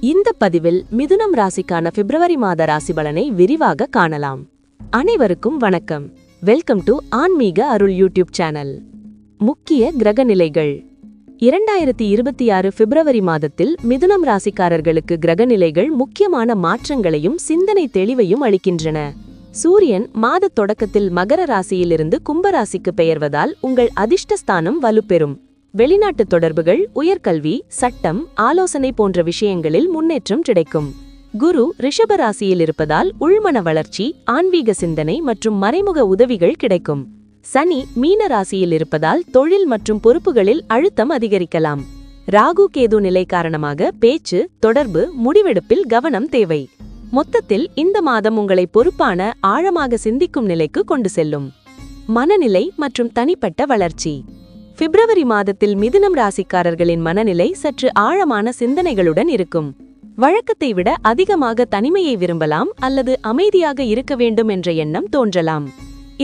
இந்த பதிவில் மிதுனம் ராசிக்கான பிப்ரவரி மாத ராசி பலனை விரிவாக காணலாம். அனைவருக்கும் வணக்கம். வெல்கம் டு ஆன்மீக அருள் யூடியூப் சேனல். முக்கிய கிரக நிலைகள். 2026 பிப்ரவரி மாதத்தில் மிதுனம் ராசிக்காரர்களுக்கு கிரக நிலைகள் முக்கியமான மாற்றங்களையும் சிந்தனை தெளிவையும் அளிக்கின்றன. சூரியன் மாத தொடக்கத்தில் மகர ராசியிலிருந்து கும்பராசிக்கு பெயர்வதால் உங்கள் அதிர்ஷ்டஸ்தானம் வலுப்பெறும். வெளிநாட்டு தொடர்புகள், உயர்கல்வி, சட்டம், ஆலோசனை போன்ற விஷயங்களில் முன்னேற்றம் கிடைக்கும். குரு ரிஷப ராசியில் இருப்பதால் உள்மன வளர்ச்சி, ஆன்மீக சிந்தனை மற்றும் மறைமுக உதவிகள் கிடைக்கும். சனி மீன ராசியில் இருப்பதால் தொழில் மற்றும் பொறுப்புகளில் அழுத்தம் அதிகரிக்கலாம். ராகு கேது நிலை காரணமாக பேச்சு, தொடர்பு, முடிவெடுப்பில் கவனம் தேவை. மொத்தத்தில் இந்த மாதம் உங்களை பொறுப்பான, ஆழமாக சிந்திக்கும் நிலைக்கு கொண்டு செல்லும். மனநிலை மற்றும் தனிப்பட்ட வளர்ச்சி. பிப்ரவரி மாதத்தில் மிதுனம் ராசிக்காரர்களின் மனநிலை சற்று ஆழமான சிந்தனைகளுடன் இருக்கும். வழக்கத்தை விட அதிகமாக தனிமையை விரும்பலாம் அல்லது அமைதியாக இருக்க வேண்டும் என்ற எண்ணம் தோன்றலாம்.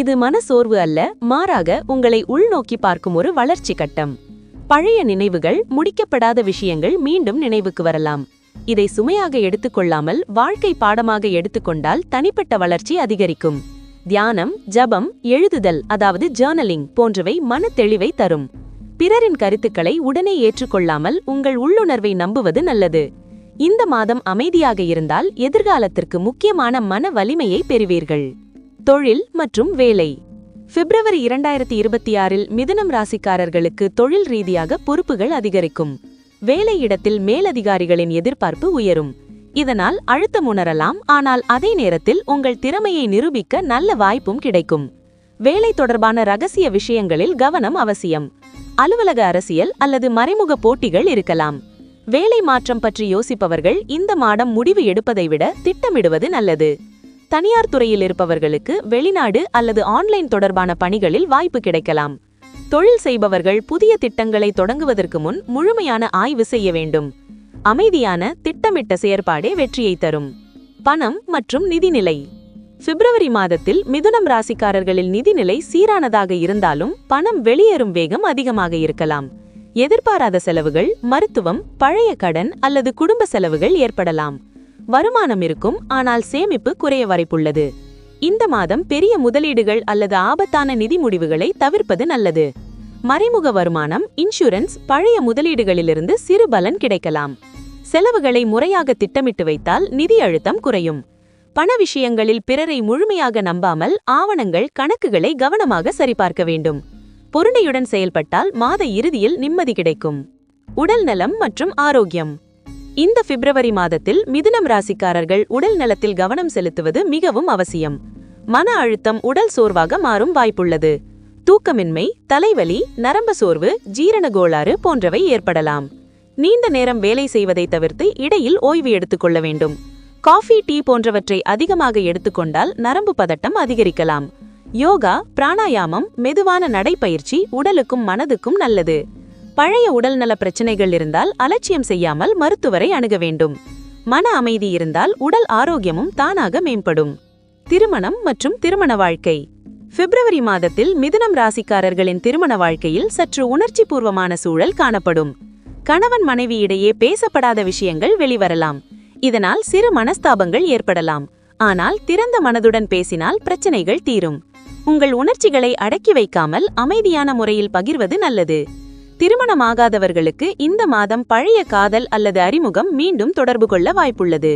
இது மனசோர்வு அல்ல, மாறாக உங்களை உள்நோக்கி பார்க்கும் ஒரு வளர்ச்சி கட்டம். பழைய நினைவுகள், முடிக்கப்படாத விஷயங்கள் மீண்டும் நினைவுக்கு வரலாம். இதை சுமையாக எடுத்துக்கொள்ளாமல் வாழ்க்கை பாடமாக எடுத்துக்கொண்டால் தனிப்பட்ட வளர்ச்சி அதிகரிக்கும். தியானம், ஜபம், எழுதுதல் அதாவது ஜர்னலிங் போன்றவை மன தெளிவை தரும். பிறரின் கருத்துக்களை உடனே ஏற்றுக்கொள்ளாமல் உங்கள் உள்ளுணர்வை நம்புவது நல்லது. இந்த மாதம் அமைதியாக இருந்தால் எதிர்காலத்திற்கு முக்கியமான மன வலிமையை பெறுவீர்கள். தொழில் மற்றும் வேலை. பிப்ரவரி 2026 மிதுனம் ராசிக்காரர்களுக்கு தொழில் ரீதியாக பொறுப்புகள் அதிகரிக்கும். வேலை இடத்தில் மேலதிகாரிகளின் எதிர்பார்ப்பு உயரும். இதனால் அழுத்தம் உணரலாம், ஆனால் அதே நேரத்தில் உங்கள் திறமையை நிரூபிக்க நல்ல வாய்ப்பும் கிடைக்கும். வேலை தொடர்பான ரகசிய விஷயங்களில் கவனம் அவசியம். அலுவலக அரசியல் அல்லது மறைமுக போட்டிகள் இருக்கலாம். வேலை மாற்றம் பற்றி யோசிப்பவர்கள் இந்த மாதம் முடிவு எடுப்பதை விட திட்டமிடுவது நல்லது. தனியார் துறையில் இருப்பவர்களுக்கு வெளிநாடு அல்லது ஆன்லைன் தொடர்பான பணிகளில் வாய்ப்பு கிடைக்கலாம். தொழில் செய்பவர்கள் புதிய திட்டங்களை தொடங்குவதற்கு முன் முழுமையான ஆய்வு செய்ய வேண்டும். அமைதியான, திட்டமிட்ட செயற்பாடே வெற்றியை தரும். பணம் மற்றும் நிதிநிலை. பிப்ரவரி மாதத்தில் மிதுனம் ராசிக்காரர்களில் நிதிநிலை சீரானதாக இருந்தாலும் பணம் வெளியேறும் வேகம் அதிகமாக இருக்கலாம். எதிர்பாராத செலவுகள், மருத்துவம், பழைய கடன் அல்லது குடும்ப செலவுகள் ஏற்படலாம். வருமானம் இருக்கும், ஆனால் சேமிப்பு குறைய வாய்ப்புள்ளது. இந்த மாதம் பெரிய முதலீடுகள் அல்லது ஆபத்தான நிதி முடிவுகளை தவிர்ப்பது நல்லது. மறைமுக வருமானம், இன்சூரன்ஸ், பழைய முதலீடுகளிலிருந்து சிறு பலன் கிடைக்கலாம். செலவுகளை முறையாக திட்டமிட்டு வைத்தால் நிதி அழுத்தம் குறையும். பண விஷயங்களில் பிறரை முழுமையாக நம்பாமல் ஆவணங்கள், கணக்குகளை கவனமாக சரிபார்க்க வேண்டும். பொறுமையுடன் செயல்பட்டால் மாத இறுதியில் நிம்மதி கிடைக்கும். உடல் நலம் மற்றும் ஆரோக்கியம். இந்த பிப்ரவரி மாதத்தில் மிதுனம் ராசிக்காரர்கள் உடல் நலத்தில் கவனம் செலுத்துவது மிகவும் அவசியம். மன அழுத்தம் உடல் சோர்வாக மாறும் வாய்ப்புள்ளது. தூக்கமின்மை, தலைவலி, நரம்பு சோர்வு, ஜீரண கோளாறு போன்றவை ஏற்படலாம். நீண்ட நேரம் வேலை செய்வதை தவிர்த்து இடையில் ஓய்வு எடுத்துக்கொள்ள வேண்டும். காஃபி, டீ போன்றவற்றை அதிகமாக எடுத்துக்கொண்டால் நரம்பு பதட்டம் அதிகரிக்கலாம். யோகா, பிராணாயாமம், மெதுவான நடைப்பயிற்சி உடலுக்கும் மனதுக்கும் நல்லது. பழைய உடல்நல பிரச்சனைகள் இருந்தால் அலட்சியம் செய்யாமல் மருத்துவரை அணுக வேண்டும். மன அமைதி இருந்தால் உடல் ஆரோக்கியமும் தானாக மேம்படும். திருமணம் மற்றும் திருமண வாழ்க்கை. பிப்ரவரி மாதத்தில் மிதுனம் ராசிக்காரர்களின் திருமண வாழ்க்கையில் சற்று உணர்ச்சி பூர்வமான சூழல் காணப்படும். கணவன் மனைவி இடையே பேசப்படாத விஷயங்கள் வெளிவரலாம். இதனால் சிறு மனஸ்தாபங்கள் ஏற்படலாம். ஆனால் திறந்த மனதுடன் பேசினால் பிரச்சனைகள் தீரும். உங்கள் உணர்ச்சிகளை அடக்கி வைக்காமல் அமைதியான முறையில் பகிர்வது நல்லது. திருமணமாகாதவர்களுக்கு இந்த மாதம் பழைய காதல் அல்லது அறிமுகம் மீண்டும் தொடர்பு கொள்ள வாய்ப்புள்ளது.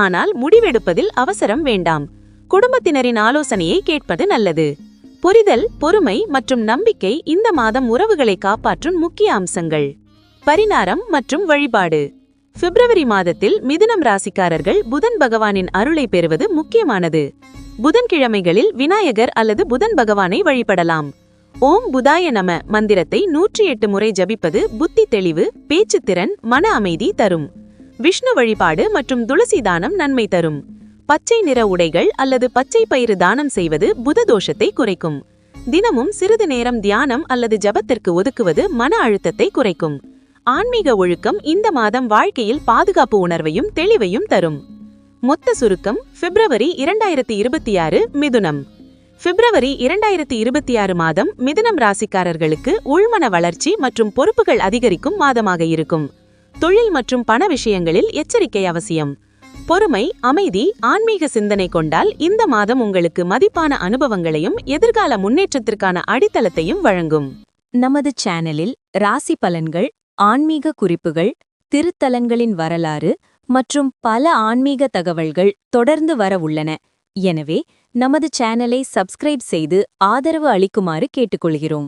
ஆனால் முடிவெடுப்பதில் அவசரம் வேண்டாம். குடும்பத்தினரின் ஆலோசனையை கேட்பது நல்லது. புரிதல், பொறுமை மற்றும் நம்பிக்கை இந்த மாதம் உறவுகளை காப்பாற்றும் முக்கிய அம்சங்கள். பரிகாரம் மற்றும் வழிபாடு. பிப்ரவரி மாதத்தில் மிதுனம் ராசிக்காரர்கள் புதன் பகவானின் அருளை பெறுவது முக்கியமானது. புதன்கிழமைகளில் விநாயகர் அல்லது புதன் பகவானை வழிபடலாம். ஓம் புதாய நம மந்திரத்தை 108 முறை ஜபிப்பது புத்தி தெளிவு, பேச்சுத்திறன், மன அமைதி தரும். விஷ்ணு வழிபாடு மற்றும் துளசி தானம் நன்மை தரும். பச்சை நிற உடைகள் அல்லது பச்சை பயிறு தானம் செய்வது புத தோஷத்தை குறைக்கும். தினமும் சிறிது நேரம் தியானம் அல்லது ஜபத்திற்கு ஒதுக்குவது மன அழுத்தத்தை குறைக்கும். ஆன்மீக ஒழுக்கம் இந்த மாதம் வாழ்க்கையில் பாதுகாப்பு உணர்வையும் தெளிவையும் தரும். மொத்த சுருக்கம். பிப்ரவரி 2026 மிதுனம். பிப்ரவரி 2026 மாதம் மிதுனம் ராசிக்காரர்களுக்கு உள்மன வளர்ச்சி மற்றும் பொறுப்புகள் அதிகரிக்கும் மாதமாக இருக்கும். தொழில் மற்றும் பண விஷயங்களில் எச்சரிக்கை அவசியம். பொறுமை, அமைதி, ஆன்மீக சிந்தனை கொண்டால் இந்த மாதம் உங்களுக்கு மதிப்பான அனுபவங்களையும் எதிர்கால முன்னேற்றத்திற்கான அடித்தளத்தையும் வழங்கும். நமது சேனலில் ராசி பலன்கள், ஆன்மீக குறிப்புகள், திருத்தலங்களின் வரலாறு மற்றும் பல ஆன்மீக தகவல்கள் தொடர்ந்து வர உள்ளன. எனவே நமது சேனலை சப்ஸ்கிரைப் செய்து ஆதரவு அளிக்குமாறு கேட்டுக்கொள்கிறோம்.